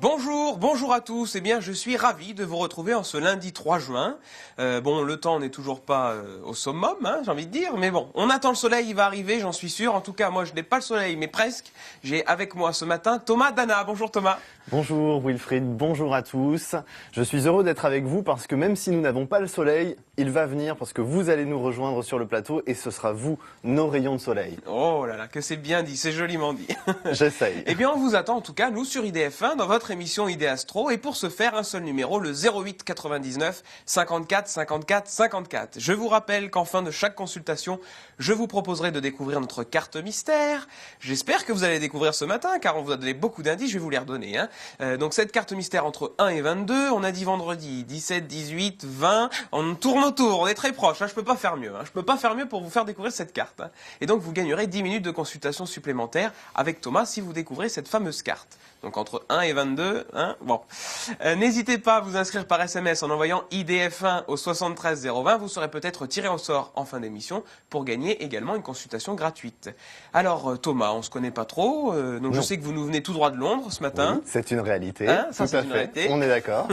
Bonjour à tous. Eh bien, je suis ravi de vous retrouver en ce lundi 3 juin. Bon, le temps n'est toujours pas au summum, hein, j'ai envie de dire, mais bon, on attend le soleil, il va arriver, j'en suis sûr. En tout cas, moi, je n'ai pas le soleil, mais presque. J'ai avec moi ce matin Thomas Dana. Bonjour Thomas. Bonjour Wilfried, bonjour à tous. Je suis heureux d'être avec vous parce que même si nous n'avons pas le soleil, il va venir parce que vous allez nous rejoindre sur le plateau et ce sera vous, nos rayons de soleil. Oh là là, que c'est bien dit, c'est joliment dit. J'essaye. Eh bien, on vous attend en tout cas, nous, sur IDF1, dans votre émission ID Astro. Et pour ce faire, un seul numéro, le 08 99 54 54 54. Je vous rappelle qu'en fin de chaque consultation, je vous proposerai de découvrir notre carte mystère. J'espère que vous allez découvrir ce matin, car on vous a donné beaucoup d'indices, je vais vous les redonner. Donc cette carte mystère entre 1 et 22, on a dit vendredi 17, 18, 20, on tourne autour, on est très proche, je peux pas faire mieux. Je peux pas faire mieux pour vous faire découvrir cette carte. Et donc vous gagnerez 10 minutes de consultation supplémentaire avec Thomas si vous découvrez cette fameuse carte. Donc entre 1 et 22, bon. N'hésitez pas à vous inscrire par SMS en envoyant IDF1 au 73 020. Vous serez peut-être tiré au sort en fin d'émission pour gagner également une consultation gratuite. Alors Thomas, on se connaît pas trop, donc je sais que vous nous venez tout droit de Londres ce matin. Oui, c'est une réalité, Ça, tout à fait, réalité. On est d'accord.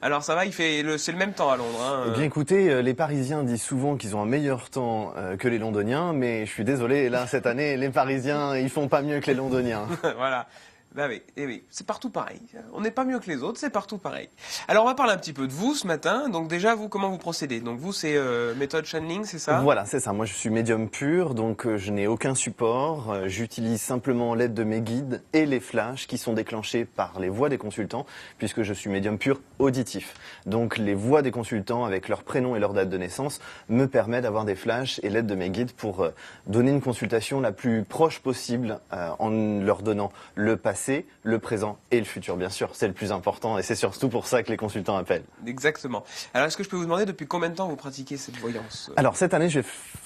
Alors ça va, c'est le même temps à Londres. Eh bien écoutez, les Parisiens disent souvent qu'ils ont un meilleur temps que les Londoniens, mais je suis désolé, là cette année, les Parisiens, ils font pas mieux que les Londoniens. Voilà. Bah oui, et oui, c'est partout pareil. On n'est pas mieux que les autres, c'est partout pareil. Alors on va parler un petit peu de vous ce matin. Donc déjà, vous, comment vous procédez? Donc vous, c'est méthode channeling, c'est ça? Voilà, c'est ça. Moi, je suis médium pur, donc je n'ai aucun support. J'utilise simplement l'aide de mes guides et les flashs qui sont déclenchés par les voix des consultants, puisque je suis médium pur auditif. Donc les voix des consultants avec leur prénom et leur date de naissance me permettent d'avoir des flashs et l'aide de mes guides pour donner une consultation la plus proche possible en leur donnant le passé, le présent et le futur, bien sûr. C'est le plus important et c'est surtout pour ça que les consultants appellent. Exactement. Alors, est-ce que je peux vous demander depuis combien de temps vous pratiquez cette voyance? Alors, cette année, je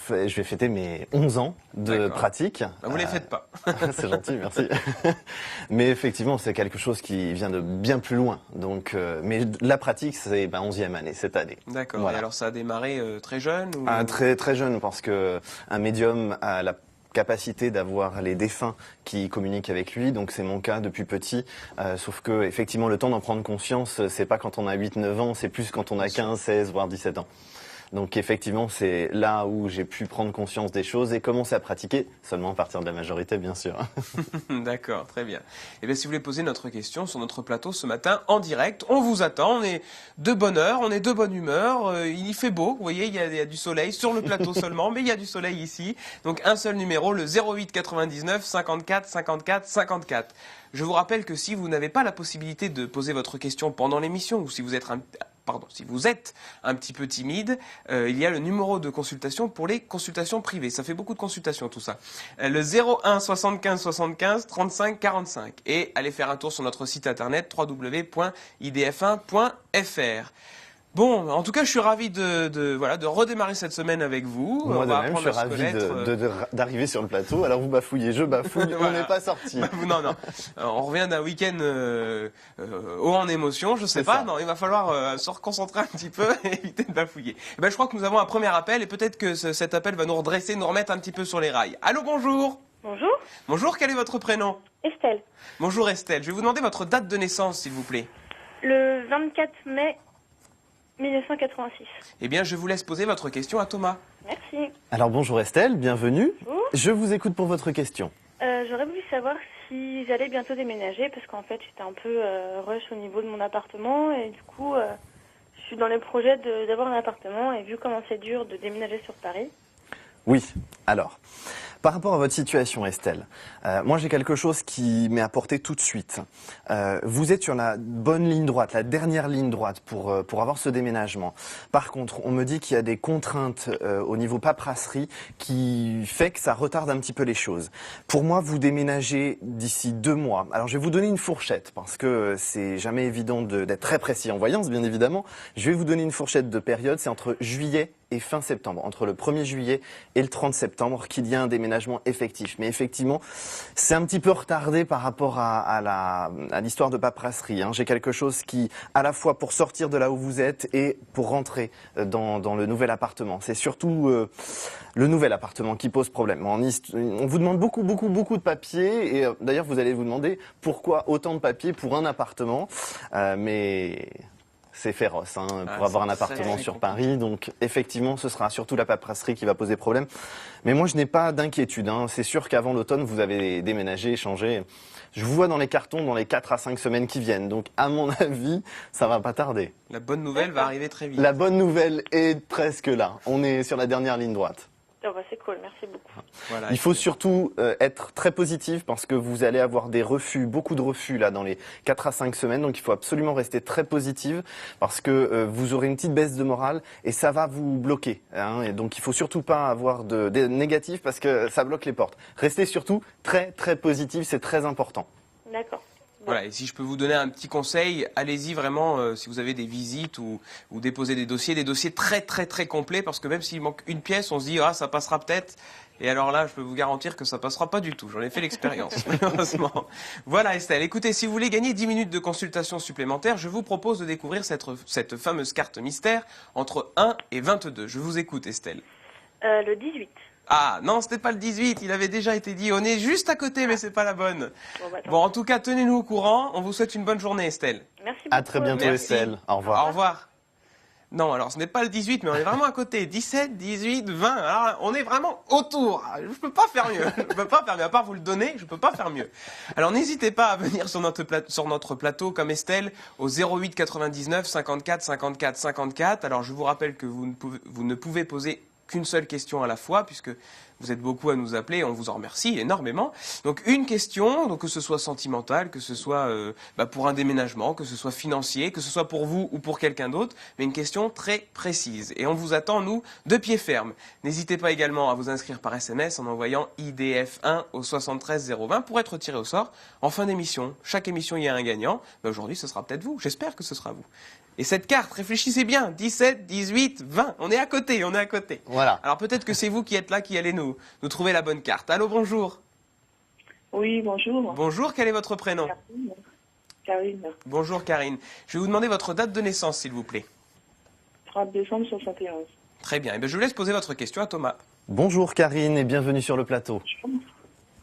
vais fêter mes 11 ans de pratique. Bah, vous les faites pas. C'est gentil, merci. Mais effectivement, c'est quelque chose qui vient de bien plus loin. Donc, mais la pratique, c'est ma 11e année cette année. D'accord. Voilà. Et alors, ça a démarré très jeune ou... Très, très jeune, parce que un médium a la capacité d'avoir les défunts qui communiquent avec lui, donc c'est mon cas depuis petit, sauf que effectivement le temps d'en prendre conscience, c'est pas quand on a 8-9 ans, c'est plus quand on a 15, 16, voire 17 ans. Donc effectivement, c'est là où j'ai pu prendre conscience des choses et commencer à pratiquer, seulement à partir de la majorité, bien sûr. D'accord, très bien. Et bien, si vous voulez poser notre question sur notre plateau ce matin en direct, on vous attend, on est de bonne heure, on est de bonne humeur, il y fait beau, vous voyez, il y a du soleil sur le plateau seulement, mais il y a du soleil ici. Donc un seul numéro, le 08 99 54 54 54. Je vous rappelle que si vous n'avez pas la possibilité de poser votre question pendant l'émission, ou si vous êtes un petit peu timide, il y a le numéro de consultation pour les consultations privées. Ça fait beaucoup de consultations tout ça. Le 01 75 75 35 45. Et allez faire un tour sur notre site internet www.idf1.fr. Bon, en tout cas, je suis ravi de redémarrer cette semaine avec vous. Moi de même, je suis ravi d'arriver sur le plateau. Alors vous bafouillez, je bafouille, voilà. On n'est pas sorti. Non. On revient d'un week-end haut en émotion, je sais pas. Non, il va falloir se reconcentrer un petit peu et éviter de bafouiller. Je crois que nous avons un premier appel et peut-être que cet appel va nous redresser, nous remettre un petit peu sur les rails. Allô, bonjour. Bonjour. Bonjour, quel est votre prénom? Estelle. Bonjour Estelle, je vais vous demander votre date de naissance, s'il vous plaît. Le 24 mai 1986. Eh bien, je vous laisse poser votre question à Thomas. Merci. Alors bonjour Estelle, bienvenue. Bonjour. Je vous écoute pour votre question. J'aurais voulu savoir si j'allais bientôt déménager parce qu'en fait j'étais un peu rush au niveau de mon appartement et du coup je suis dans les projets d'avoir un appartement et vu comment c'est dur de déménager sur Paris. Oui, alors, par rapport à votre situation Estelle, moi j'ai quelque chose qui m'est apporté tout de suite. Vous êtes sur la bonne ligne droite, la dernière ligne droite pour avoir ce déménagement. Par contre, on me dit qu'il y a des contraintes au niveau paperasserie qui fait que ça retarde un petit peu les choses. Pour moi, vous déménagez d'ici 2 mois. Alors je vais vous donner une fourchette parce que c'est jamais évident d'être très précis en voyance, bien évidemment. Je vais vous donner une fourchette de période, c'est entre juillet et fin septembre, entre le 1er juillet et le 30 septembre, qu'il y a un déménagement effectif. Mais effectivement, c'est un petit peu retardé par rapport à l'histoire de paperasserie. Hein. J'ai quelque chose qui, à la fois pour sortir de là où vous êtes et pour rentrer dans le nouvel appartement. C'est surtout le nouvel appartement qui pose problème. On vous demande beaucoup de papiers et d'ailleurs vous allez vous demander pourquoi autant de papiers pour un appartement. Mais c'est féroce pour avoir un appartement sur Paris. Donc effectivement, ce sera surtout la paperasserie qui va poser problème. Mais moi, je n'ai pas d'inquiétude. C'est sûr qu'avant l'automne, vous avez déménagé, changé. Je vous vois dans les cartons dans les 4 à 5 semaines qui viennent. Donc à mon avis, ça va pas tarder. La bonne nouvelle va arriver très vite. La bonne nouvelle est presque là. On est sur la dernière ligne droite. Oh bah c'est cool, merci beaucoup. Voilà, il faut surtout être très positif parce que vous allez avoir des refus, beaucoup de refus là dans les 4 à 5 semaines. Donc il faut absolument rester très positive parce que vous aurez une petite baisse de morale et ça va vous bloquer. Et donc il faut surtout pas avoir de négatif parce que ça bloque les portes. Restez surtout très positif, c'est très important. D'accord. Voilà, et si je peux vous donner un petit conseil, allez-y vraiment si vous avez des visites ou déposer des dossiers très complets, parce que même s'il manque une pièce, on se dit ça passera peut-être. Et alors là, je peux vous garantir que ça passera pas du tout. J'en ai fait l'expérience, malheureusement. Voilà Estelle, écoutez, si vous voulez gagner 10 minutes de consultation supplémentaire, je vous propose de découvrir cette fameuse carte mystère entre 1 et 22. Je vous écoute Estelle. Le 18. Ah non, c'était pas le 18, il avait déjà été dit. On est juste à côté, mais c'est pas la bonne. Bon, en tout cas, tenez-nous au courant. On vous souhaite une bonne journée, Estelle. Merci beaucoup. À très bientôt, Estelle. Au revoir. Au revoir. Non, alors ce n'est pas le 18, mais on est vraiment à côté. 17, 18, 20. Alors on est vraiment autour. Je peux pas faire mieux. Je peux pas faire mieux. À part vous le donner, je peux pas faire mieux. Alors n'hésitez pas à venir sur notre plateau comme Estelle au 08 99 54 54 54. Alors je vous rappelle que vous ne pouvez poser qu'une seule question à la fois, puisque vous êtes beaucoup à nous appeler, on vous en remercie énormément. Donc une question, donc que ce soit sentimentale, que ce soit pour un déménagement, que ce soit financier, que ce soit pour vous ou pour quelqu'un d'autre, mais une question très précise. Et on vous attend, nous, de pied ferme. N'hésitez pas également à vous inscrire par SMS en envoyant IDF1 au 73 020 pour être tiré au sort en fin d'émission. Chaque émission, il y a un gagnant. Aujourd'hui, ce sera peut-être vous. J'espère que ce sera vous. Et cette carte, réfléchissez bien, 17, 18, 20, on est à côté. Voilà. Alors peut-être que c'est vous qui êtes là, qui allez nous trouver la bonne carte. Allô, bonjour. Oui, bonjour. Bonjour, quel est votre prénom? Karine. Bonjour Karine. Je vais vous demander votre date de naissance, s'il vous plaît. 30 décembre 71. Très bien, je vous laisse poser votre question à Thomas. Bonjour Karine et bienvenue sur le plateau.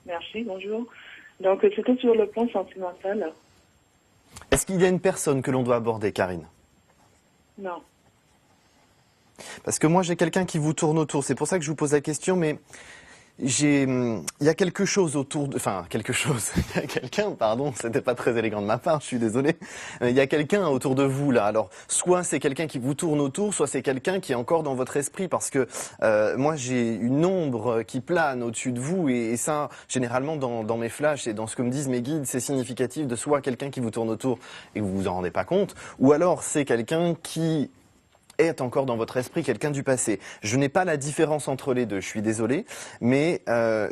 Merci, bonjour. Donc c'était sur le plan sentimental. Est-ce qu'il y a une personne que l'on doit aborder, Karine? Non. Parce que moi j'ai quelqu'un qui vous tourne autour, c'est pour ça que je vous pose la question, mais il y a quelque chose autour de... Enfin, quelque chose, il y a quelqu'un, pardon, c'était pas très élégant de ma part, je suis désolé. Il y a quelqu'un autour de vous là, alors soit c'est quelqu'un qui vous tourne autour, soit c'est quelqu'un qui est encore dans votre esprit, parce que moi j'ai une ombre qui plane au-dessus de vous, et ça, généralement dans mes flashs et dans ce que me disent mes guides, c'est significatif de soit quelqu'un qui vous tourne autour et que vous vous en rendez pas compte, ou alors c'est quelqu'un qui est encore dans votre esprit, quelqu'un du passé. Je n'ai pas la différence entre les deux, je suis désolé, mais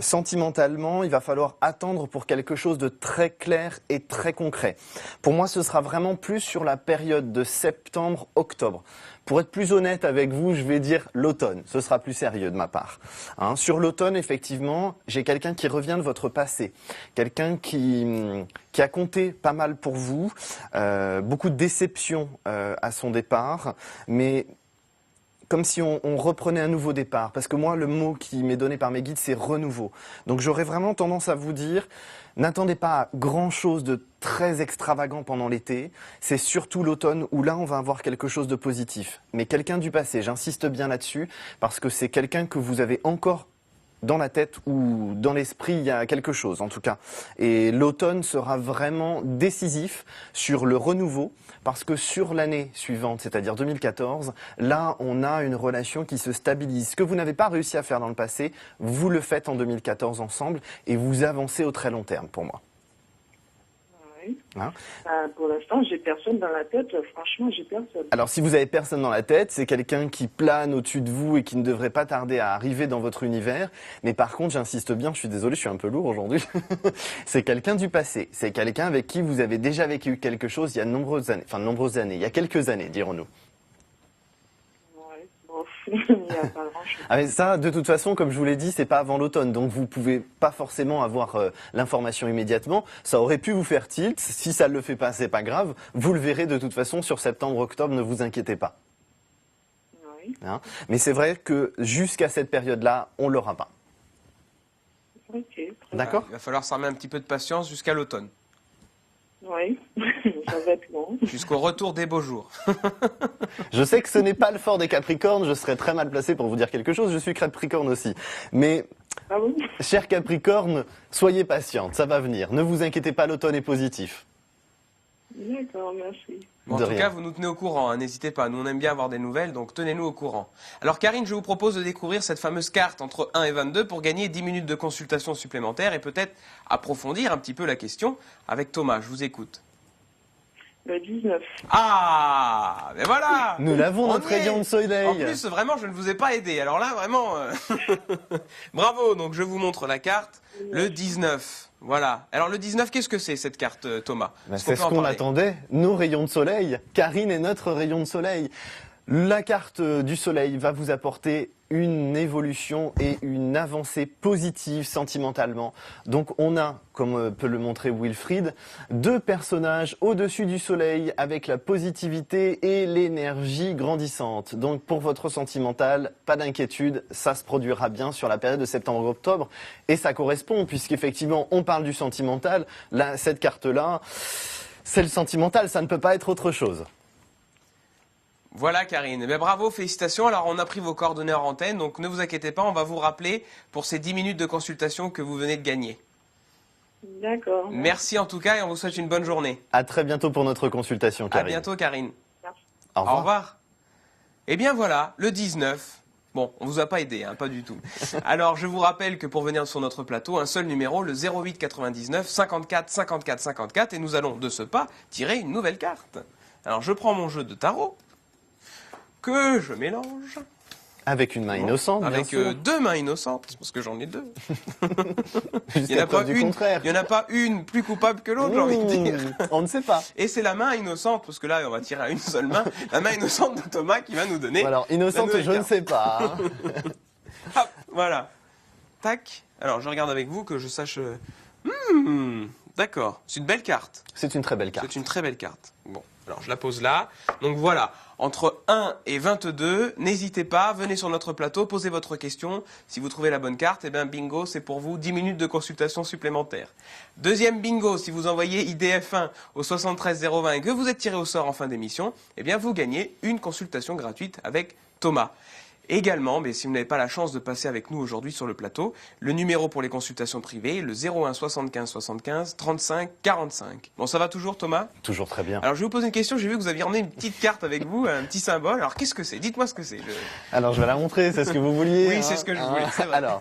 sentimentalement, il va falloir attendre pour quelque chose de très clair et très concret. Pour moi, ce sera vraiment plus sur la période de septembre-octobre. Pour être plus honnête avec vous, je vais dire l'automne. Ce sera plus sérieux de ma part. Sur l'automne, effectivement, j'ai quelqu'un qui revient de votre passé. Quelqu'un qui a compté pas mal pour vous. Beaucoup de déceptions à son départ. Mais comme si on reprenait un nouveau départ. Parce que moi, le mot qui m'est donné par mes guides, c'est renouveau. Donc j'aurais vraiment tendance à vous dire, n'attendez pas grand-chose de très extravagant pendant l'été. C'est surtout l'automne où là, on va avoir quelque chose de positif. Mais quelqu'un du passé, j'insiste bien là-dessus, parce que c'est quelqu'un que vous avez encore dans la tête ou dans l'esprit, il y a quelque chose en tout cas. Et l'automne sera vraiment décisif sur le renouveau, parce que sur l'année suivante, c'est-à-dire 2014, là on a une relation qui se stabilise. Ce que vous n'avez pas réussi à faire dans le passé, vous le faites en 2014 ensemble et vous avancez au très long terme pour moi. Oui. Pour l'instant, j'ai personne dans la tête. Franchement, j'ai personne. Alors, si vous avez personne dans la tête, c'est quelqu'un qui plane au-dessus de vous et qui ne devrait pas tarder à arriver dans votre univers. Mais par contre, j'insiste bien, je suis désolé, je suis un peu lourd aujourd'hui. C'est quelqu'un du passé. C'est quelqu'un avec qui vous avez déjà vécu quelque chose il y a de nombreuses années. Enfin, de nombreuses années. Il y a quelques années, dirons-nous. Ouais. Bon, Il n'y a pas grand-chose. Ah mais ça, de toute façon, comme je vous l'ai dit, c'est pas avant l'automne, donc vous pouvez pas forcément avoir l'information immédiatement. Ça aurait pu vous faire tilt. Si ça ne le fait pas, c'est pas grave. Vous le verrez de toute façon sur septembre-octobre. Ne vous inquiétez pas. Oui. Hein, mais c'est vrai que jusqu'à cette période-là, on l'aura pas. Ok. Très bien. D'accord ? Il va falloir s'armer un petit peu de patience jusqu'à l'automne, Oui. Ça va être long. jusqu'au retour des beaux jours. Je sais que ce n'est pas le fort des Capricornes. Je serais très mal placé pour vous dire quelque chose. Je suis Capricorne aussi. Mais, Ah bon? cher Capricorne, soyez patiente. Ça va venir. Ne vous inquiétez pas, l'automne est positif. D'accord, merci. Bon, en De tout rien. cas, vous nous tenez au courant, hein, n'hésitez pas. Nous, on aime bien avoir des nouvelles, donc tenez-nous au courant. Alors, Karine, je vous propose de découvrir cette fameuse carte entre 1 et 22 pour gagner 10 minutes de consultation supplémentaire et peut-être approfondir un petit peu la question avec Thomas. Je vous écoute. Le 19. Ah, ben voilà. Nous l'avons, On notre y est. rayon de soleil. En plus, vraiment, je ne vous ai pas aidé. Alors là, vraiment, bravo. Donc, je vous montre la carte. Le 19. Voilà. Alors, le 19, qu'est-ce que c'est, cette carte, Thomas? Ben, Est-ce c'est peut ce en qu'on parler attendait, nos rayons de soleil. Karine est notre rayon de soleil. La carte du soleil va vous apporter une évolution et une avancée positive sentimentalement. Donc on a, comme peut le montrer Wilfried, deux personnages au-dessus du soleil avec la positivité et l'énergie grandissante. Donc pour votre sentimental, pas d'inquiétude, ça se produira bien sur la période de septembre-octobre. Et ça correspond, puisqu'effectivement on parle du sentimental. Là, cette carte-là, c'est le sentimental, ça ne peut pas être autre chose. Voilà, Karine. Eh bien, bravo, félicitations. Alors, on a pris vos coordonnées en antenne, donc ne vous inquiétez pas, on va vous rappeler pour ces 10 minutes de consultation que vous venez de gagner. D'accord. Merci en tout cas et on vous souhaite une bonne journée. À très bientôt pour notre consultation, À Karine. bientôt, Karine. Merci. Au revoir. Au revoir. Eh bien voilà, le 19. Bon, on vous a pas aidé, hein, pas du tout. Alors, je vous rappelle que pour venir sur notre plateau, un seul numéro, le 08 99 54 54 54, et nous allons de ce pas tirer une nouvelle carte. Alors, je prends mon jeu de tarot, que je mélange, Avec une main innocente, bien avec sûr. deux mains innocentes, parce que j'en ai deux. Jusqu'à Il n'y en a pas preuve du une, contraire. il y en a pas une plus coupable que l'autre, j'ai envie de dire. On ne sait pas. Et c'est la main innocente, parce que là, on va tirer à une seule main, la main innocente de Thomas qui va nous donner. Alors, innocente, nouvelle je ne carte. sais pas. hein. Hop, voilà. Tac. Alors, je regarde avec vous que je sache. D'accord. C'est une belle carte. C'est une très belle carte. C'est une très belle carte. Bon, alors je la pose là. Donc voilà, entre 1 et 22, n'hésitez pas, venez sur notre plateau, posez votre question. Si vous trouvez la bonne carte, eh bien bingo, c'est pour vous 10 minutes de consultation supplémentaire. Deuxième bingo, si vous envoyez IDF1 au 73 020 et que vous êtes tiré au sort en fin d'émission, eh bien vous gagnez une consultation gratuite avec Thomas. Également, mais si vous n'avez pas la chance de passer avec nous aujourd'hui sur le plateau, le numéro pour les consultations privées, le 01 75 75 35 45. Bon, ça va toujours, Thomas? Toujours très bien. Alors, je vais vous poser une question. J'ai vu que vous aviez emmené une petite carte avec vous, un petit symbole. Alors, qu'est-ce que c'est? Dites-moi ce que c'est. Alors, je vais la montrer, c'est ce que vous vouliez. Oui, hein. c'est ce que je voulais, c'est vrai. Alors,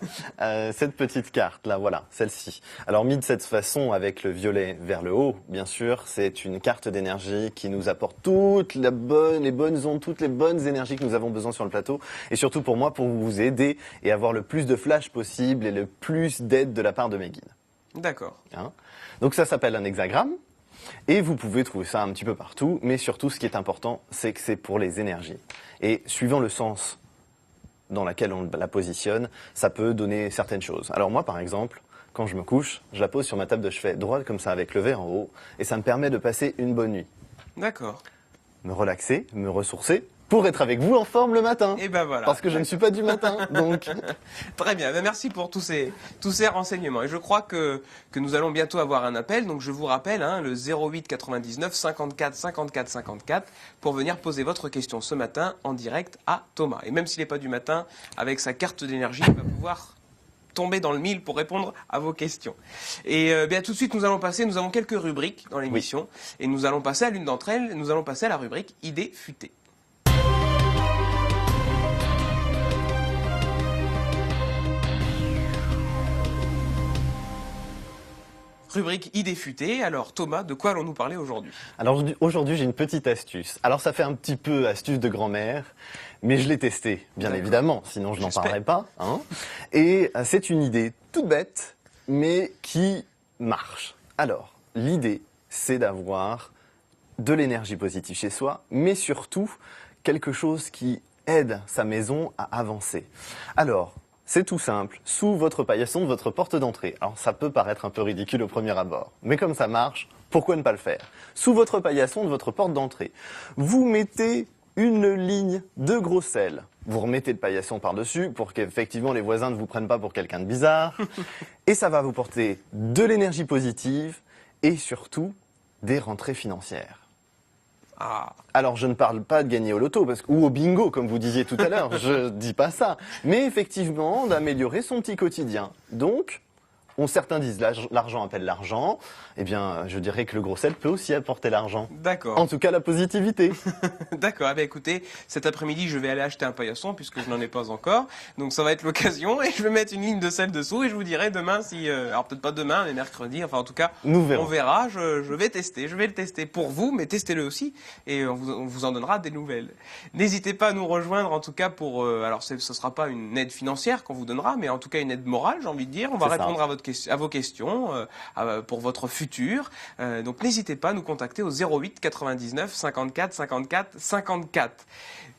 cette petite carte, là, voilà, celle-ci. Alors, mise de cette façon, avec le violet vers le haut, bien sûr, c'est une carte d'énergie qui nous apporte toutes les bonnes ondes, toutes les bonnes énergies que nous avons besoin sur le plateau. Et surtout pour moi, pour vous aider et avoir le plus de flash possible et le plus d'aide de la part de mes guides. D'accord. Hein. Donc ça s'appelle un hexagramme et vous pouvez trouver ça un petit peu partout, mais surtout ce qui est important, c'est que c'est pour les énergies. Et suivant le sens dans lequel on la positionne, ça peut donner certaines choses. Alors moi par exemple, quand je me couche, je la pose sur ma table de chevet droite comme ça avec le verre en haut et ça me permet de passer une bonne nuit. D'accord. Me relaxer, me ressourcer pour être avec vous en forme le matin. Et ben voilà. Parce que je ne suis pas du matin, donc... Très bien. Ben, merci pour tous ces renseignements. Et je crois que nous allons bientôt avoir un appel. Donc, je vous rappelle, hein, le 08 99 54 54 54 pour venir poser votre question ce matin en direct à Thomas. Et même s'il n'est pas du matin, avec sa carte d'énergie, il va pouvoir tomber dans le mille pour répondre à vos questions. Et bien tout de suite, nous avons quelques rubriques dans l'émission. Et nous allons passer à l'une d'entre elles. Nous allons passer à la rubrique Idées futées. Rubrique idée futée. Alors Thomas, de quoi allons-nous parler aujourd'hui? Alors aujourd'hui, j'ai une petite astuce. Alors ça fait un petit peu astuce de grand-mère, mais je l'ai testé, bien D'accord. évidemment, sinon je n'en J'espère. parlerai pas. Hein. Et c'est une idée toute bête, mais qui marche. Alors, l'idée, c'est d'avoir de l'énergie positive chez soi, mais surtout quelque chose qui aide sa maison à avancer. Alors, c'est tout simple, sous votre paillasson de votre porte d'entrée. Alors ça peut paraître un peu ridicule au premier abord, mais comme ça marche, pourquoi ne pas le faire? Sous votre paillasson de votre porte d'entrée, vous mettez une ligne de gros sel. Vous remettez le paillasson par-dessus pour qu'effectivement les voisins ne vous prennent pas pour quelqu'un de bizarre. Et ça va vous porter de l'énergie positive et surtout des rentrées financières. Ah. Alors je ne parle pas de gagner au loto ou au bingo comme vous disiez tout à l'heure, je dis pas ça, mais effectivement d'améliorer son petit quotidien. Donc, certains disent l'argent appelle l'argent, eh bien je dirais que le gros sel peut aussi apporter l'argent. D'accord. En tout cas la positivité. D'accord, eh bien, écoutez, cet après-midi je vais aller acheter un paillasson puisque je n'en ai pas encore, donc ça va être l'occasion et je vais mettre une ligne de sel dessous et je vous dirai demain si, alors peut-être pas demain mais mercredi, enfin en tout cas Nous verrons. on verra, je vais le tester pour vous mais testez-le aussi et on vous en donnera des nouvelles. N'hésitez pas à nous rejoindre en tout cas pour, alors ce sera pas une aide financière qu'on vous donnera mais en tout cas une aide morale j'ai envie de dire, on va répondre à vos questions pour votre futur, donc n'hésitez pas à nous contacter au 08 99 54 54 54.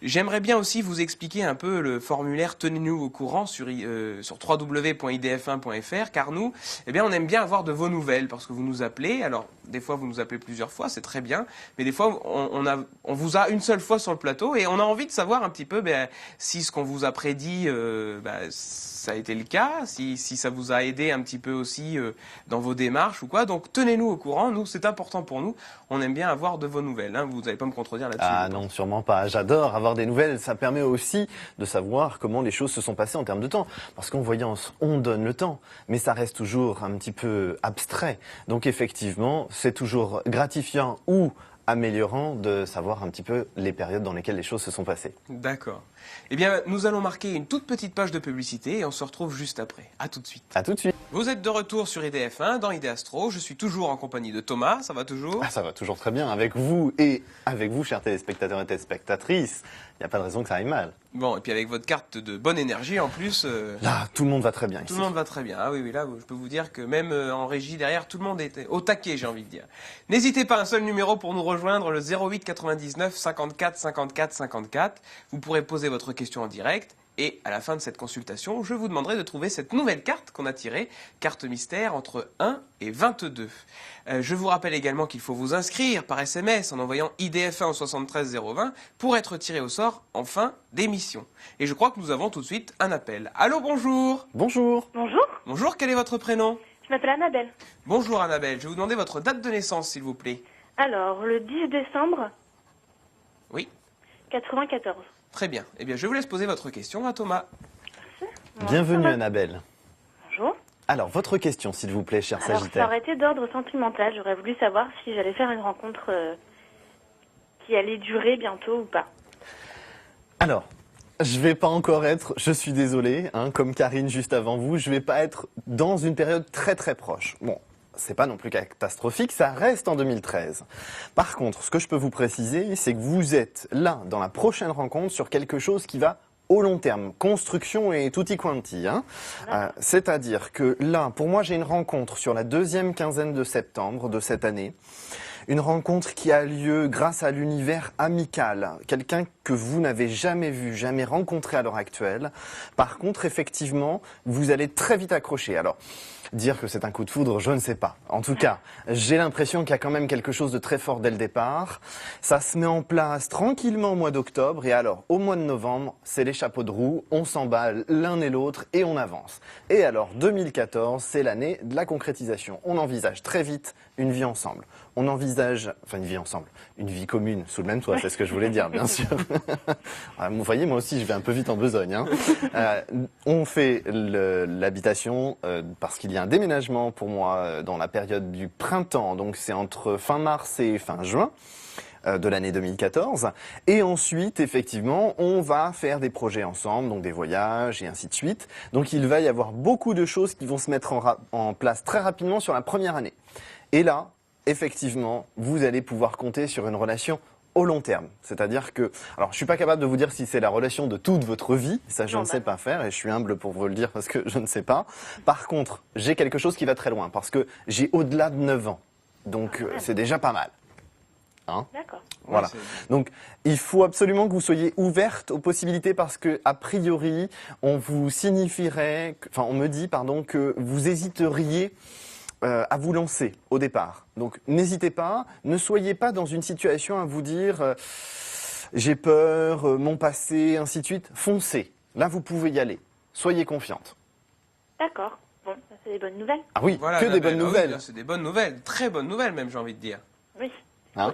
J'aimerais bien aussi vous expliquer un peu le formulaire Tenez-nous au courant sur www.idf1.fr car nous, eh bien, on aime bien avoir de vos nouvelles parce que vous nous appelez. Alors, des fois, vous nous appelez plusieurs fois, c'est très bien. Mais des fois, on vous a une seule fois sur le plateau et on a envie de savoir un petit peu si ce qu'on vous a prédit, ça a été le cas, si ça vous a aidé un petit peu aussi dans vos démarches ou quoi. Donc, tenez-nous au courant. Nous, c'est important pour nous. On aime bien avoir de vos nouvelles. Hein. Vous n'allez pas me contredire là-dessus. Ah non, sûrement pas. J'adore avoir des nouvelles. Ça permet aussi de savoir comment les choses se sont passées en termes de temps. Parce qu'en voyance, on donne le temps, mais ça reste toujours un petit peu abstrait. Donc effectivement, c'est toujours gratifiant ou améliorant de savoir un petit peu les périodes dans lesquelles les choses se sont passées. D'accord. Eh bien, nous allons marquer une toute petite page de publicité et on se retrouve juste après. À tout de suite. À tout de suite. Vous êtes de retour sur IDF1 dans Idéastro. Je suis toujours en compagnie de Thomas. Ça va toujours? Ça va toujours très bien avec vous et avec vous, chers téléspectateurs et téléspectatrices. Il n'y a pas de raison que ça aille mal. Bon, et puis avec votre carte de bonne énergie en plus... Là, tout le monde va très bien ici. Tout le monde va très bien. Ah oui, là, je peux vous dire que même en régie derrière, tout le monde est au taquet, j'ai envie de dire. N'hésitez pas, un seul numéro pour nous rejoindre, le 08 99 54 54 54. Vous pourrez poser votre question en direct. Et à la fin de cette consultation, je vous demanderai de trouver cette nouvelle carte qu'on a tirée, carte mystère entre 1 et 22. Je vous rappelle également qu'il faut vous inscrire par SMS en envoyant IDF1 au 73 020 pour être tiré au sort en fin d'émission. Et je crois que nous avons tout de suite un appel. Allô, bonjour. Bonjour. Bonjour, Bonjour, quel est votre prénom? je m'appelle Annabelle. Bonjour Annabelle, je vais vous demander votre date de naissance s'il vous plaît. Alors, le 10 décembre Oui, 94. très bien. Eh bien, je vous laisse poser votre question à Thomas. Bienvenue Annabelle. Bonjour. Alors, votre question s'il vous plaît, cher Alors, ça Sagittaire. aurait été d'ordre sentimental. J'aurais voulu savoir si j'allais faire une rencontre qui allait durer bientôt ou pas. Alors, je vais pas encore être, je suis désolé, comme Karine juste avant vous, je vais pas être dans une période très très proche. Bon, c'est pas non plus catastrophique, ça reste en 2013. Par contre, ce que je peux vous préciser, c'est que vous êtes là, dans la prochaine rencontre, sur quelque chose qui va au long terme, construction et tutti quanti. C'est-à-dire que là, pour moi, j'ai une rencontre sur la deuxième quinzaine de septembre de cette année. Une rencontre qui a lieu grâce à l'univers amical, quelqu'un que vous n'avez jamais vu, jamais rencontré à l'heure actuelle. Par contre, effectivement, vous allez très vite accrocher. Alors, dire que c'est un coup de foudre, je ne sais pas. En tout cas, j'ai l'impression qu'il y a quand même quelque chose de très fort dès le départ. Ça se met en place tranquillement au mois d'octobre et alors, au mois de novembre, c'est les chapeaux de roue, on s'emballe l'un et l'autre et on avance. Et alors, 2014, c'est l'année de la concrétisation. On envisage très vite une vie ensemble. On envisage, enfin une vie ensemble, une vie commune sous le même toit, c'est ce que je voulais dire, bien sûr. Vous voyez, moi aussi, je vais un peu vite en besogne. On fait l'habitation parce qu'il y a un déménagement pour moi dans la période du printemps, donc c'est entre fin mars et fin juin de l'année 2014. Et ensuite, effectivement, on va faire des projets ensemble, donc des voyages et ainsi de suite. Donc il va y avoir beaucoup de choses qui vont se mettre en place très rapidement sur la première année. Et là, effectivement, vous allez pouvoir compter sur une relation au long terme. C'est-à-dire que, alors je suis pas capable de vous dire si c'est la relation de toute votre vie, ça je ne sais pas faire et je suis humble pour vous le dire parce que je ne sais pas. Par contre, j'ai quelque chose qui va très loin parce que j'ai au-delà de 9 ans. Donc c'est déjà pas mal. Hein. D'accord. Voilà. Ouais, Donc, il faut absolument que vous soyez ouverte aux possibilités parce que, a priori, on vous signifierait, enfin, on me dit, pardon, que vous hésiteriez à vous lancer au départ. Donc, n'hésitez pas, ne soyez pas dans une situation à vous dire j'ai peur, mon passé, ainsi de suite. Foncez. Là, vous pouvez y aller. Soyez confiante. D'accord. Bon, ça, c'est des bonnes nouvelles. Ah oui, Voilà, que des Annabelle. bonnes Ah oui, nouvelles. là, c'est des bonnes nouvelles, très bonnes nouvelles même, j'ai envie de dire. Oui. Hein.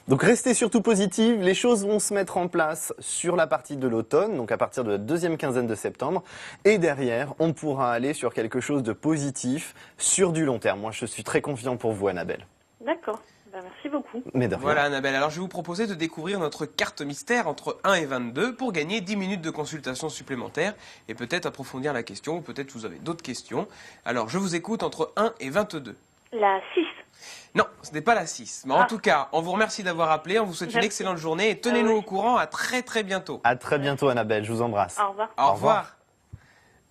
Donc restez surtout positive, les choses vont se mettre en place sur la partie de l'automne, donc à partir de la deuxième quinzaine de septembre, et derrière, on pourra aller sur quelque chose de positif sur du long terme. Moi, je suis très confiant pour vous, Annabelle. D'accord. Ben, merci beaucoup. Mais de rien. Voilà Annabelle, alors je vais vous proposer de découvrir notre carte mystère entre 1 et 22 pour gagner 10 minutes de consultation supplémentaire et peut-être approfondir la question ou peut-être vous avez d'autres questions. Alors je vous écoute entre 1 et 22. La 6. Non, ce n'est pas la 6. Mais en tout cas, on vous remercie d'avoir appelé, on vous souhaite une Merci. excellente journée et tenez-nous au courant. À très très bientôt. À très bientôt, Annabelle, je vous embrasse. Au revoir. Au Au revoir. revoir.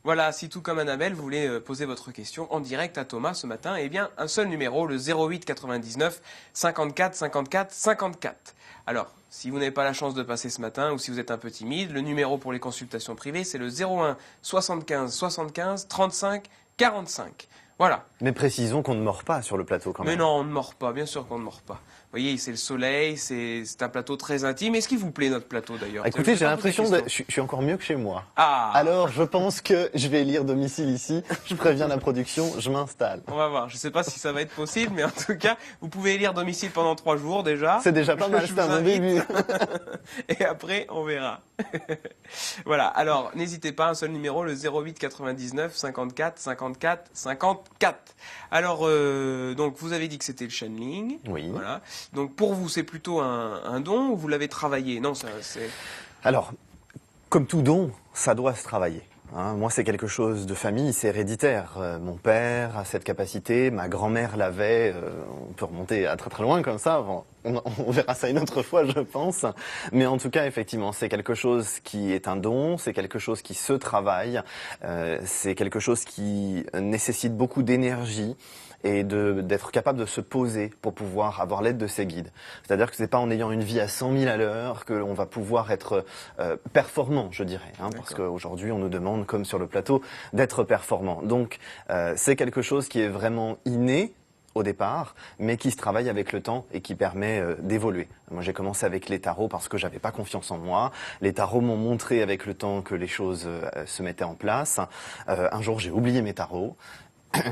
Voilà, si tout comme Annabelle, vous voulez poser votre question en direct à Thomas ce matin, eh bien, un seul numéro, le 08 99 54 54 54. Alors, si vous n'avez pas la chance de passer ce matin ou si vous êtes un peu timide, le numéro pour les consultations privées, c'est le 01 75 75 35 45. Voilà. Mais précisons qu'on ne mord pas sur le plateau quand Mais même. non, on ne mord pas, bien sûr qu'on ne mord pas. Vous voyez, c'est le soleil, c'est un plateau très intime. Est-ce qu'il vous plaît notre plateau d'ailleurs? Écoutez, j'ai pas posé l'impression la de... question. Je suis encore mieux que chez moi. Ah. Alors, je pense que je vais lire domicile ici. Je préviens la production, je m'installe. On va voir. Je ne sais pas si ça va être possible, mais en tout cas, vous pouvez élire domicile pendant 3 jours déjà. C'est déjà pas mal, Je c'est un vous bon invite. début. Et après, on verra. Voilà. Alors, n'hésitez pas, un seul numéro, le 08 99 54 54 54. Alors, donc, vous avez dit que c'était le channeling. Oui. Voilà. Donc, pour vous, c'est plutôt un don ou vous l'avez travaillé? Non, ça, c'est... Alors, comme tout don, ça doit se travailler. Hein. Moi, c'est quelque chose de famille, c'est héréditaire. Mon père a cette capacité, ma grand-mère l'avait. On peut remonter à très très loin comme ça. On verra ça une autre fois, je pense. Mais en tout cas, effectivement, c'est quelque chose qui est un don, c'est quelque chose qui se travaille, c'est quelque chose qui nécessite beaucoup d'énergie et d'être capable de se poser pour pouvoir avoir l'aide de ses guides. C'est-à-dire que c'est pas en ayant une vie à 100 000 à l'heure qu'on va pouvoir être performant, je dirais. Hein, parce qu'aujourd'hui, on nous demande, comme sur le plateau, d'être performant. Donc, c'est quelque chose qui est vraiment inné au départ, mais qui se travaille avec le temps et qui permet d'évoluer. Moi, j'ai commencé avec les tarots parce que j'avais pas confiance en moi. Les tarots m'ont montré avec le temps que les choses se mettaient en place. Un jour, j'ai oublié mes tarots.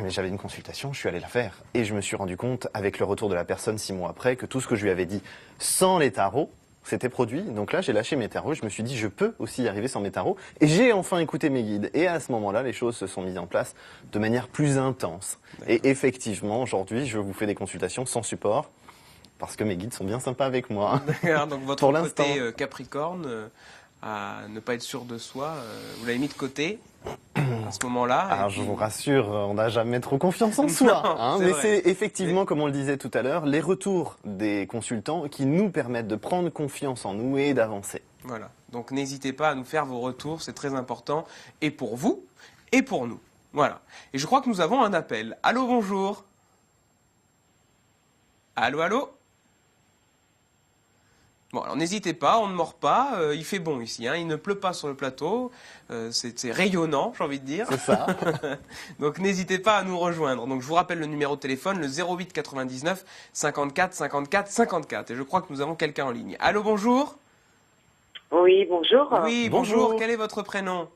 J'avais une consultation, je suis allé la faire et je me suis rendu compte avec le retour de la personne 6 mois après que tout ce que je lui avais dit sans les tarots s'était produit. Donc là, j'ai lâché mes tarots, je me suis dit je peux aussi y arriver sans mes tarots et j'ai enfin écouté mes guides. Et à ce moment-là, les choses se sont mises en place de manière plus intense. Et effectivement, aujourd'hui, je vous fais des consultations sans support parce que mes guides sont bien sympas avec moi. D'accord, donc votre Pour l'instant. côté Capricorne, à ne pas être sûr de soi, vous l'avez mis de côté à ce moment-là. Alors et je puis- vous rassure, on n'a jamais trop confiance en soi. Non, Hein, c'est mais vrai. c'est effectivement, comme on le disait tout à l'heure, les retours des consultants qui nous permettent de prendre confiance en nous et d'avancer. Voilà. Donc n'hésitez pas à nous faire vos retours, c'est très important, et pour vous, et pour nous. Voilà. Et je crois que nous avons un appel. Allô, bonjour. Allô, allô. Bon, alors n'hésitez pas, on ne mord pas, il fait bon ici, hein, il ne pleut pas sur le plateau, c'est rayonnant, j'ai envie de dire. C'est ça. Donc n'hésitez pas à nous rejoindre. Donc je vous rappelle le numéro de téléphone, le 08 99 54 54 54. Et je crois que nous avons quelqu'un en ligne. Allô, bonjour. Oui, bonjour. Oui, bonjour. Bonjour. Quel est votre prénom?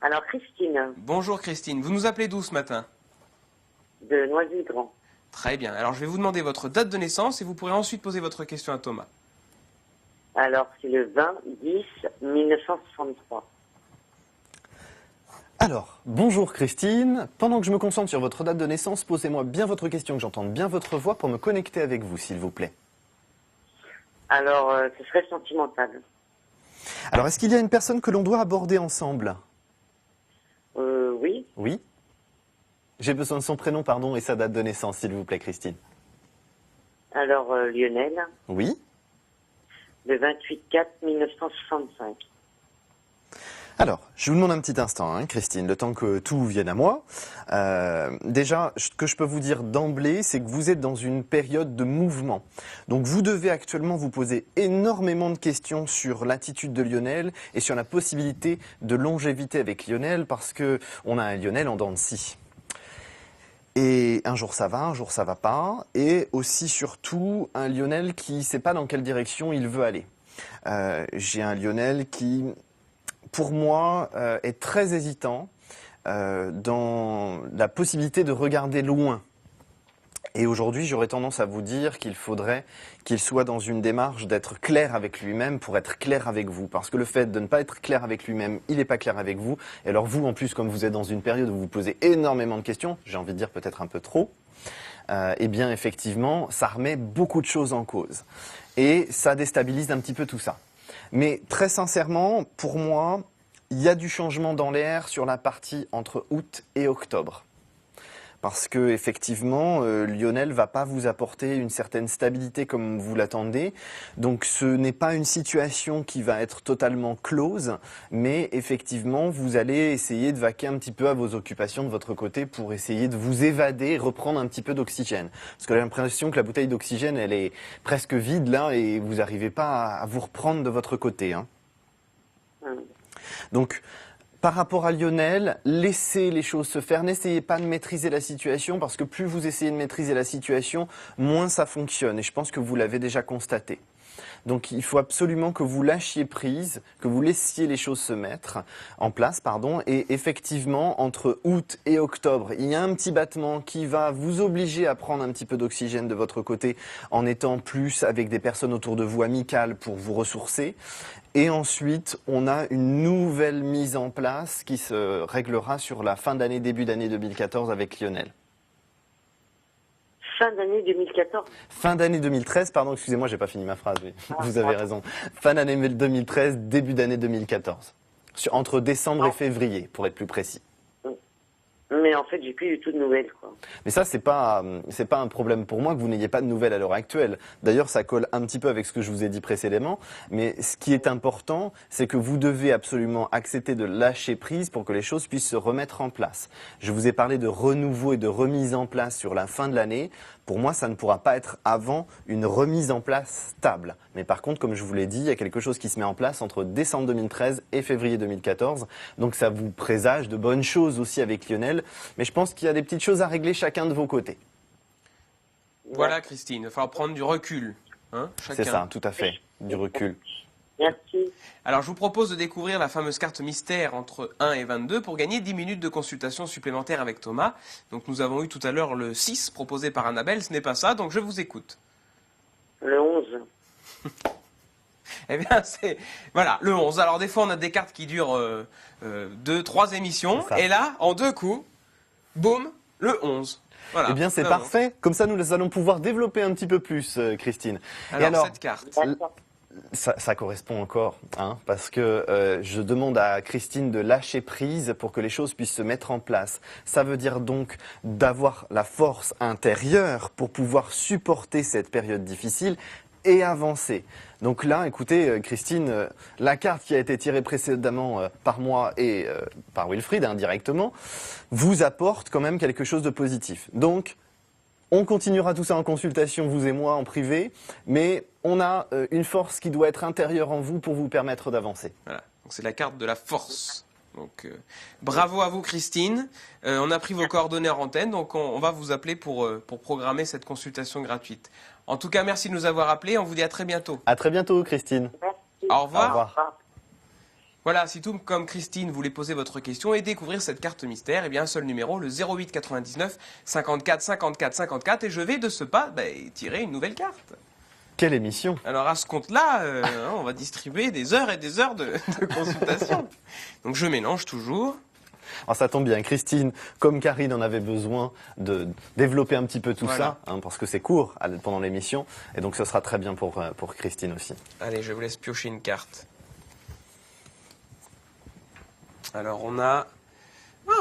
Alors, Christine, Bonjour Christine. Vous nous appelez d'où ce matin? de Noisy-le-Grand. Très bien. Alors je vais vous demander votre date de naissance et vous pourrez ensuite poser votre question à Thomas. Alors, c'est le 20-10-1963. Alors, bonjour Christine. Pendant que je me concentre sur votre date de naissance, posez-moi bien votre question, que j'entende bien votre voix pour me connecter avec vous, s'il vous plaît. Alors, ce serait sentimental. Alors, est-ce qu'il y a une personne que l'on doit aborder ensemble? Oui. Oui. J'ai besoin de son prénom, pardon, et sa date de naissance, s'il vous plaît, Christine. Alors, Lionel, Oui. le 28-4-1965. Alors, je vous demande un petit instant, hein, Christine, le temps que tout vienne à moi. Déjà, ce que je peux vous dire d'emblée, c'est que vous êtes dans une période de mouvement. Donc, vous devez actuellement vous poser énormément de questions sur l'attitude de Lionel et sur la possibilité de longévité avec Lionel, parce que on a un Lionel en dents de scie. Et un jour ça va pas, et aussi surtout un Lionel qui ne sait pas dans quelle direction il veut aller. J'ai un Lionel qui, pour moi, est très hésitant dans la possibilité de regarder loin. Et aujourd'hui, j'aurais tendance à vous dire qu'il faudrait qu'il soit dans une démarche d'être clair avec lui-même pour être clair avec vous. Parce que le fait de ne pas être clair avec lui-même, il n'est pas clair avec vous. Et alors vous, en plus, comme vous êtes dans une période où vous posez énormément de questions, j'ai envie de dire peut-être un peu trop, eh bien effectivement, ça remet beaucoup de choses en cause. Et ça déstabilise un petit peu tout ça. Mais très sincèrement, pour moi, il y a du changement dans l'air sur la partie entre août et octobre. Parce que effectivement, Lionel va pas vous apporter une certaine stabilité comme vous l'attendez. Donc ce n'est pas une situation qui va être totalement close, mais effectivement, vous allez essayer de vaquer un petit peu à vos occupations de votre côté pour essayer de vous évader, reprendre un petit peu d'oxygène. Parce que j'ai l'impression que la bouteille d'oxygène, elle est presque vide là et vous n'arrivez pas à vous reprendre de votre côté, hein. Donc, par rapport à Lionel, laissez les choses se faire. N'essayez pas de maîtriser la situation parce que plus vous essayez de maîtriser la situation, moins ça fonctionne. Et je pense que vous l'avez déjà constaté. Donc il faut absolument que vous lâchiez prise, que vous laissiez les choses se mettre en place, et effectivement, entre août et octobre, il y a un petit battement qui va vous obliger à prendre un petit peu d'oxygène de votre côté en étant plus avec des personnes autour de vous amicales pour vous ressourcer. Et ensuite, on a une nouvelle mise en place qui se réglera sur la fin d'année, début d'année 2014 avec Lionel. Fin d'année 2014. Fin d'année 2013, pardon, excusez-moi, j'ai pas fini ma phrase, oui. Vous avez raison. Fin d'année 2013, début d'année 2014. Entre décembre et février, pour être plus précis. Mais en fait, j'ai plus du tout de nouvelles, quoi. Mais ça, c'est pas un problème pour moi que vous n'ayez pas de nouvelles à l'heure actuelle. D'ailleurs, ça colle un petit peu avec ce que je vous ai dit précédemment. Mais ce qui est important, c'est que vous devez absolument accepter de lâcher prise pour que les choses puissent se remettre en place. Je vous ai parlé de renouveau et de remise en place sur la fin de l'année. Pour moi, ça ne pourra pas être avant une remise en place stable. Mais par contre, comme je vous l'ai dit, il y a quelque chose qui se met en place entre décembre 2013 et février 2014. Donc ça vous présage de bonnes choses aussi avec Lionel. Mais je pense qu'il y a des petites choses à régler chacun de vos côtés. Voilà, Christine, il va falloir prendre du recul. Hein, c'est ça, tout à fait, du recul. Merci. Alors, je vous propose de découvrir la fameuse carte mystère entre 1 et 22 pour gagner 10 minutes de consultation supplémentaire avec Thomas. Donc, nous avons eu tout à l'heure le 6 proposé par Annabelle. Ce n'est pas ça, donc je vous écoute. Le 11. Eh bien, c'est... Voilà, le 11. Alors, des fois, on a des cartes qui durent 2-3 émissions. Et là, en 2 coups, boum, le 11. Voilà, eh bien, c'est parfait. Comme ça, nous allons pouvoir développer un petit peu plus, Christine. Alors, cette carte... Ça correspond encore, hein, parce que je demande à Christine de lâcher prise pour que les choses puissent se mettre en place. Ça veut dire donc d'avoir la force intérieure pour pouvoir supporter cette période difficile et avancer. Donc là, écoutez, Christine, la carte qui a été tirée précédemment par moi et par Wilfried indirectement vous apporte quand même quelque chose de positif. Donc, on continuera tout ça en consultation, vous et moi, en privé, mais on a une force qui doit être intérieure en vous pour vous permettre d'avancer. Voilà, donc c'est la carte de la force. Donc, bravo à vous, Christine. On a pris vos coordonnées en antenne, donc on va vous appeler pour programmer cette consultation gratuite. En tout cas, merci de nous avoir appelés. On vous dit à très bientôt. À très bientôt, Christine. Merci. Au revoir. Au revoir. Voilà, si tout comme Christine voulait poser votre question et découvrir cette carte mystère, eh bien un seul numéro, le 08 99 54 54 54, et je vais de ce pas tirer une nouvelle carte. Quelle émission! Alors à ce compte-là, on va distribuer des heures et des heures de consultation. Donc je mélange toujours. Alors ça tombe bien, Christine, comme Karine en avait besoin de développer un petit peu tout ça, hein, parce que c'est court pendant l'émission, et donc ce sera très bien pour Christine aussi. Allez, je vous laisse piocher une carte. Alors on a...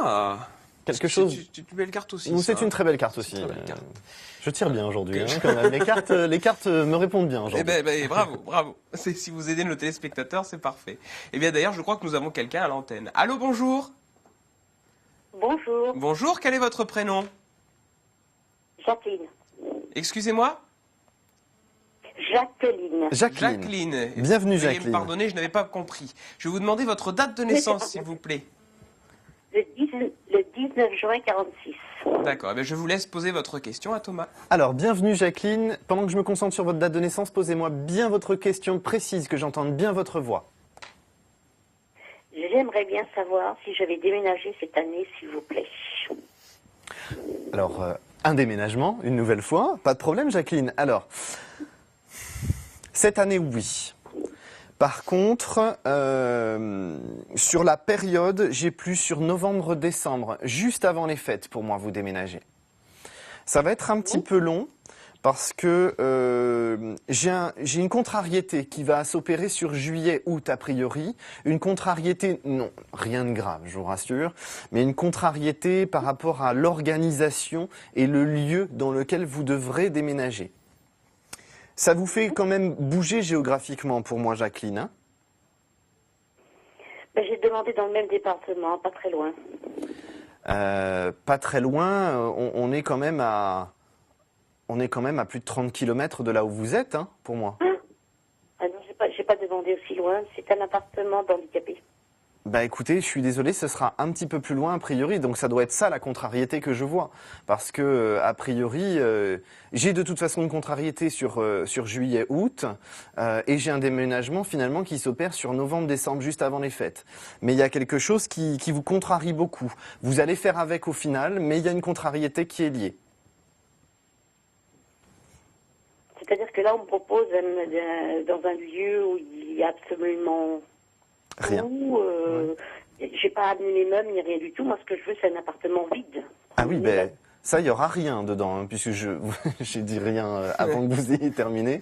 Ah, quelque chose. C'est une belle carte aussi. Ou c'est ça, une très belle carte aussi. Très belle carte. Je tire bien aujourd'hui, quand même. Les cartes me répondent bien aujourd'hui. Bravo, bravo. Si vous aidez nos téléspectateurs, c'est parfait. Eh bien, d'ailleurs, je crois que nous avons quelqu'un à l'antenne. Allô, bonjour. Bonjour, Bonjour, quel est votre prénom? Jacqueline. Excusez-moi? Jacqueline. Jacqueline. Bienvenue, Veuillez Jacqueline. me pardonner, je n'avais pas compris. Je vais vous demander votre date de naissance, s'il vous plaît. Le 19 juin 46. D'accord, eh bien, je vous laisse poser votre question à Thomas. Alors, bienvenue Jacqueline. Pendant que je me concentre sur votre date de naissance, posez-moi bien votre question précise, que j'entende bien votre voix. J'aimerais bien savoir si je vais déménager cette année, s'il vous plaît. Alors, un déménagement, une nouvelle fois, pas de problème Jacqueline. Alors, cette année, oui. Par contre, sur la période, j'ai plus sur novembre-décembre, juste avant les fêtes pour moi, vous déménager. Ça va être un petit peu long parce que j'ai une contrariété qui va s'opérer sur juillet-août a priori. Une contrariété, non, rien de grave, je vous rassure, mais une contrariété par rapport à l'organisation et le lieu dans lequel vous devrez déménager. Ça vous fait quand même bouger géographiquement pour moi, Jacqueline, hein? J'ai demandé dans le même département, pas très loin. Pas très loin, on est quand même à plus de 30 km de là où vous êtes, hein, pour moi. Ah non, j'ai pas demandé aussi loin. C'est un appartement d'handicapé. Bah écoutez, je suis désolé, ce sera un petit peu plus loin a priori, donc ça doit être ça la contrariété que je vois. Parce que a priori, j'ai de toute façon une contrariété sur juillet-août, et j'ai un déménagement finalement qui s'opère sur novembre-décembre, juste avant les fêtes. Mais il y a quelque chose qui vous contrarie beaucoup. Vous allez faire avec au final, mais il y a une contrariété qui est liée. C'est-à-dire que là, on me propose dans un lieu où il y a absolument Rien. J'ai pas amené mes meubles ni rien du tout. Moi, ce que je veux, c'est un appartement vide. Ah oui, ben ça, il y aura rien dedans, hein, puisque j'ai dit rien avant que vous ayez terminé.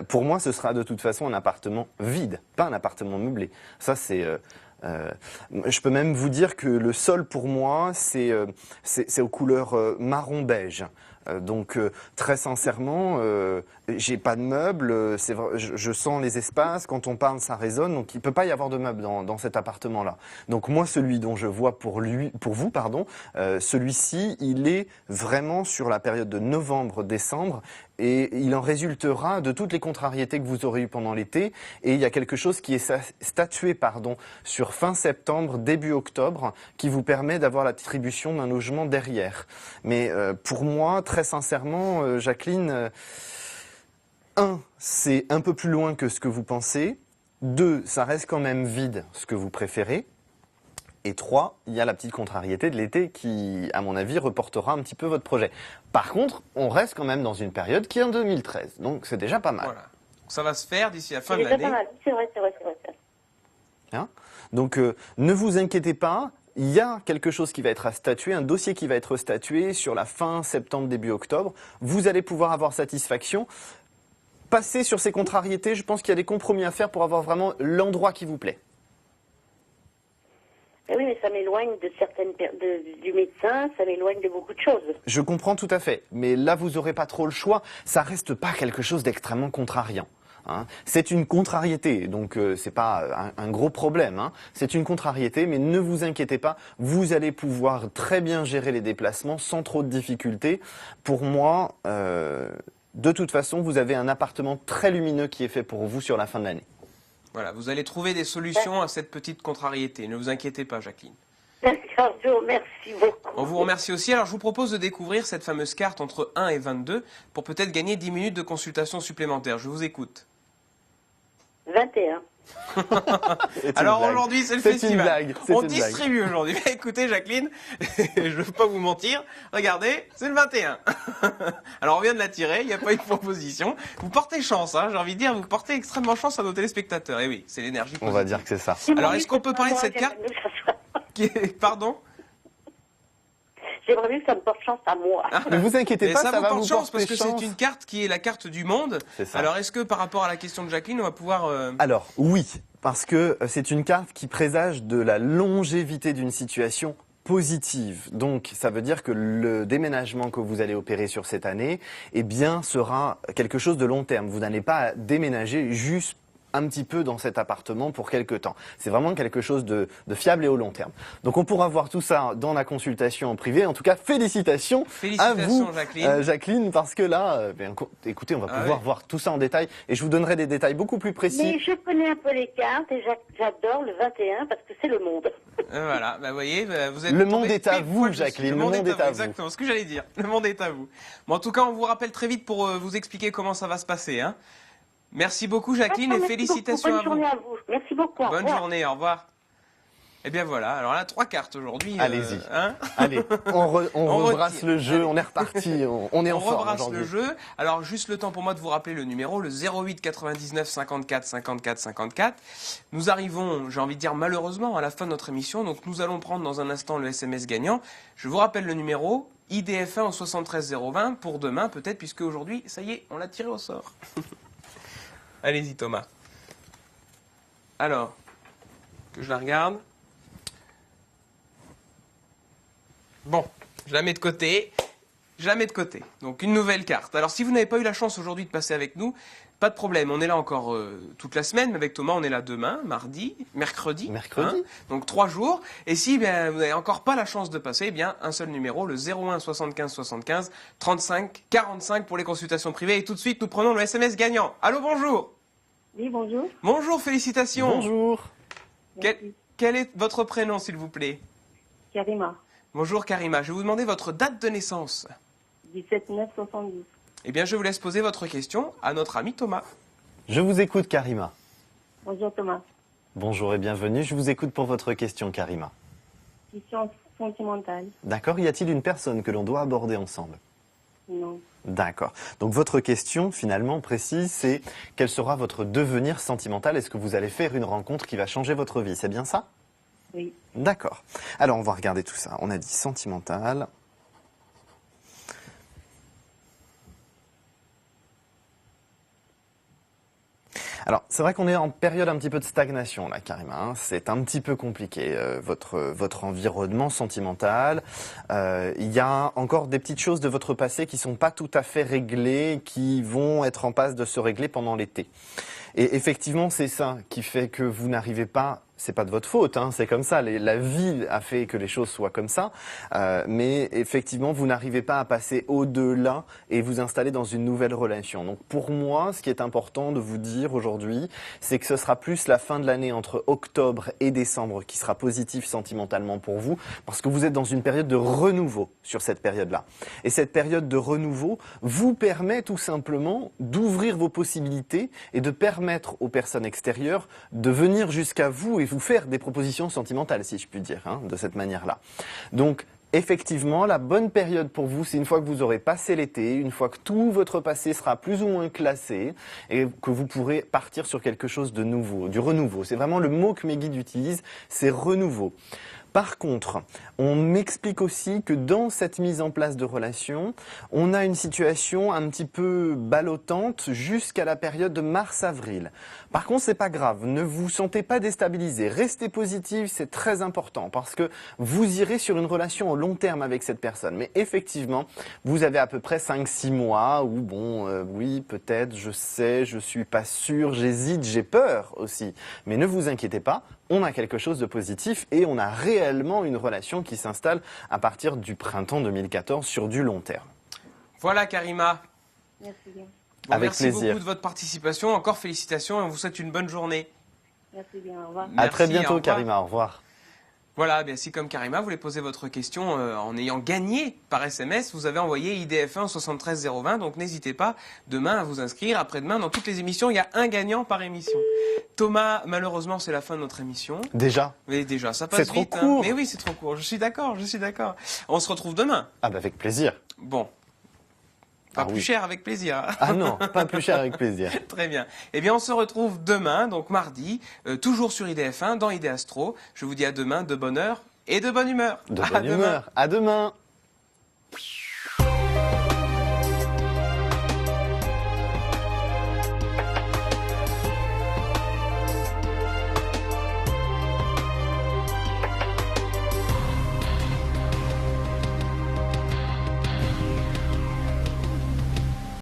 Pour moi, ce sera de toute façon un appartement vide, pas un appartement meublé. Ça, c'est je peux même vous dire que le sol, pour moi, c'est aux couleurs marron-beige. Donc très sincèrement, j'ai pas de meubles, je sens les espaces, quand on parle ça résonne, donc il peut pas y avoir de meubles dans cet appartement-là. Donc moi celui dont je vois pour vous, celui-ci il est vraiment sur la période de novembre-décembre et il en résultera de toutes les contrariétés que vous aurez eues pendant l'été et il y a quelque chose qui est statué sur fin septembre, début octobre qui vous permet d'avoir l'attribution d'un logement derrière. Mais pour moi, très sincèrement, Jacqueline, c'est un peu plus loin que ce que vous pensez. 2, ça reste quand même vide, ce que vous préférez. Et 3, il y a la petite contrariété de l'été qui, à mon avis, reportera un petit peu votre projet. Par contre, on reste quand même dans une période qui est en 2013, donc c'est déjà pas mal. Voilà. Ça va se faire d'ici la fin C'est de déjà l'année. pas mal. C'est vrai. Hein? Donc ne vous inquiétez pas. Il y a quelque chose qui va être à statuer, un dossier qui va être statué sur la fin septembre, début octobre. Vous allez pouvoir avoir satisfaction. Passer sur ces contrariétés, je pense qu'il y a des compromis à faire pour avoir vraiment l'endroit qui vous plaît. Oui, mais ça m'éloigne du médecin, ça m'éloigne de beaucoup de choses. Je comprends tout à fait, mais là vous n'aurez pas trop le choix. Ça reste pas quelque chose d'extrêmement contrariant. Hein. C'est une contrariété, donc c'est pas un gros problème. Hein. C'est une contrariété, mais ne vous inquiétez pas, vous allez pouvoir très bien gérer les déplacements sans trop de difficultés. Pour moi, de toute façon, vous avez un appartement très lumineux qui est fait pour vous sur la fin de l'année. Voilà, vous allez trouver des solutions à cette petite contrariété. Ne vous inquiétez pas, Jacqueline. D'accord, je vous remercie beaucoup. On vous remercie aussi. Alors, je vous propose de découvrir cette fameuse carte entre 1 et 22 pour peut-être gagner 10 minutes de consultation supplémentaire. Je vous écoute. 21. Alors aujourd'hui, c'est le festival. On une distribue aujourd'hui. Écoutez, Jacqueline, je ne veux pas vous mentir. Regardez, c'est le 21. Alors on vient de la tirer, il n'y a pas eu de proposition. Vous portez chance, hein, j'ai envie de dire, vous portez extrêmement chance à nos téléspectateurs. Et oui, c'est l'énergie positive. On va dire que c'est ça. Alors est-ce qu'on peut parler de cette carte Pardon? J'aimerais bien que ça me porte chance à moi. Ne vous inquiétez pas, ça va porte vous chance parce porter que chance. c'est une carte qui est la carte du monde. C'est ça. Alors est-ce que par rapport à la question de Jacqueline, on va pouvoir... Alors oui, parce que c'est une carte qui présage de la longévité d'une situation positive. Donc, ça veut dire que le déménagement que vous allez opérer sur cette année, eh bien, sera quelque chose de long terme. Vous n'allez pas déménager juste un petit peu dans cet appartement pour quelque temps. C'est vraiment quelque chose de fiable et au long terme. Donc on pourra voir tout ça dans la consultation en privé. En tout cas, félicitations à vous, Jacqueline, parce que là, écoutez, on va pouvoir voir tout ça en détail et je vous donnerai des détails beaucoup plus précis. Mais je connais un peu les cartes et j'adore le 21 parce que c'est le monde. Voilà, vous voyez, vous êtes le monde est à vous, Jacqueline. Le monde est à vous. Exactement, ce que j'allais dire. Le monde est à vous. Bon, en tout cas, on vous rappelle très vite pour vous expliquer comment ça va se passer, hein. Merci beaucoup Jacqueline et félicitations à vous. Bonne journée à vous. Merci beaucoup. Bonne journée, au revoir. Eh bien voilà, alors là, 3 cartes aujourd'hui. Allez-y. Hein, allez, on rebrasse le jeu, on est reparti, on est en forme rebrasse aujourd'hui. le jeu. Alors juste le temps pour moi de vous rappeler le numéro, le 08 99 54 54 54. Nous arrivons, j'ai envie de dire malheureusement, à la fin de notre émission, donc nous allons prendre dans un instant le SMS gagnant. Je vous rappelle le numéro, IDF1 au 73 020 pour demain peut-être, puisque aujourd'hui, ça y est, on l'a tiré au sort. Allez-y Thomas. Alors, que je la regarde. Bon, je la mets de côté. Donc une nouvelle carte. Alors si vous n'avez pas eu la chance aujourd'hui de passer avec nous, pas de problème. On est là encore toute la semaine. Mais avec Thomas, on est là demain, mercredi. Hein, donc 3 jours. Et si vous n'avez encore pas la chance de passer, eh bien un seul numéro, le 01 75 75 35 45 pour les consultations privées. Et tout de suite, nous prenons le SMS gagnant. Allô, bonjour. Oui, bonjour. Bonjour, félicitations. Bonjour. Quel est votre prénom, s'il vous plaît? Karima. Bonjour Karima. Je vais vous demander votre date de naissance. 17/9/72. Eh bien, je vous laisse poser votre question à notre ami Thomas. Je vous écoute, Karima. Bonjour Thomas. Bonjour et bienvenue. Je vous écoute pour votre question, Karima. Question sentimentale. D'accord. Y a-t-il une personne que l'on doit aborder ensemble? Non. D'accord. Donc votre question, finalement, précise, c'est quel sera votre devenir sentimental? Est-ce que vous allez faire une rencontre qui va changer votre vie? C'est bien ça? Oui. D'accord. Alors, on va regarder tout ça. On a dit sentimental. Alors, c'est vrai qu'on est en période un petit peu de stagnation, là, Karima. Hein. C'est un petit peu compliqué, votre environnement sentimental. Il y a encore des petites choses de votre passé qui sont pas tout à fait réglées, qui vont être en passe de se régler pendant l'été. Et effectivement, c'est ça qui fait que vous n'arrivez pas... C'est pas de votre faute, hein, c'est comme ça. La vie a fait que les choses soient comme ça. Mais effectivement, vous n'arrivez pas à passer au-delà et vous installer dans une nouvelle relation. Donc pour moi, ce qui est important de vous dire aujourd'hui, c'est que ce sera plus la fin de l'année entre octobre et décembre qui sera positif sentimentalement pour vous, parce que vous êtes dans une période de renouveau sur cette période-là. Et cette période de renouveau vous permet tout simplement d'ouvrir vos possibilités et de permettre aux personnes extérieures de venir jusqu'à vous et vous faire des propositions sentimentales, si je puis dire, hein, de cette manière-là. Donc, effectivement, la bonne période pour vous, c'est une fois que vous aurez passé l'été, une fois que tout votre passé sera plus ou moins classé et que vous pourrez partir sur quelque chose de nouveau, du renouveau. C'est vraiment le mot que mes guides utilisent, c'est renouveau. Par contre, on m'explique aussi que dans cette mise en place de relation, on a une situation un petit peu ballottante jusqu'à la période de mars-avril. Par contre, c'est pas grave, ne vous sentez pas déstabilisé, restez positif, c'est très important parce que vous irez sur une relation au long terme avec cette personne. Mais effectivement, vous avez à peu près 5-6 mois où oui, peut-être, je sais, je suis pas sûr, j'hésite, j'ai peur aussi. Mais ne vous inquiétez pas, on a quelque chose de positif et on a réellement une relation qui s'installe à partir du printemps 2014 sur du long terme. Voilà Karima. Merci bien. Bon, Avec merci plaisir. beaucoup de votre participation. Encore félicitations et on vous souhaite une bonne journée. Merci bien. Au revoir. À très Merci, bientôt, au revoir. Karima. Au revoir. Voilà, bien si comme Karima, vous voulez poser votre question en ayant gagné par SMS, vous avez envoyé IDF1 73 020, donc n'hésitez pas demain à vous inscrire. Après-demain, dans toutes les émissions, il y a un gagnant par émission. Thomas, malheureusement, c'est la fin de notre émission. Déjà? Mais déjà, ça passe C'est trop vite. court. Mais oui, c'est trop court. Je suis d'accord. On se retrouve demain. Ah bah avec plaisir. Bon. Pas Ah plus oui. cher avec plaisir. Ah non, pas plus cher avec plaisir. Très bien. Eh bien, on se retrouve demain, donc mardi, toujours sur IDF1, dans ID Astro. Je vous dis à demain, de bonne heure et de bonne humeur. De À bonne demain. humeur. À demain.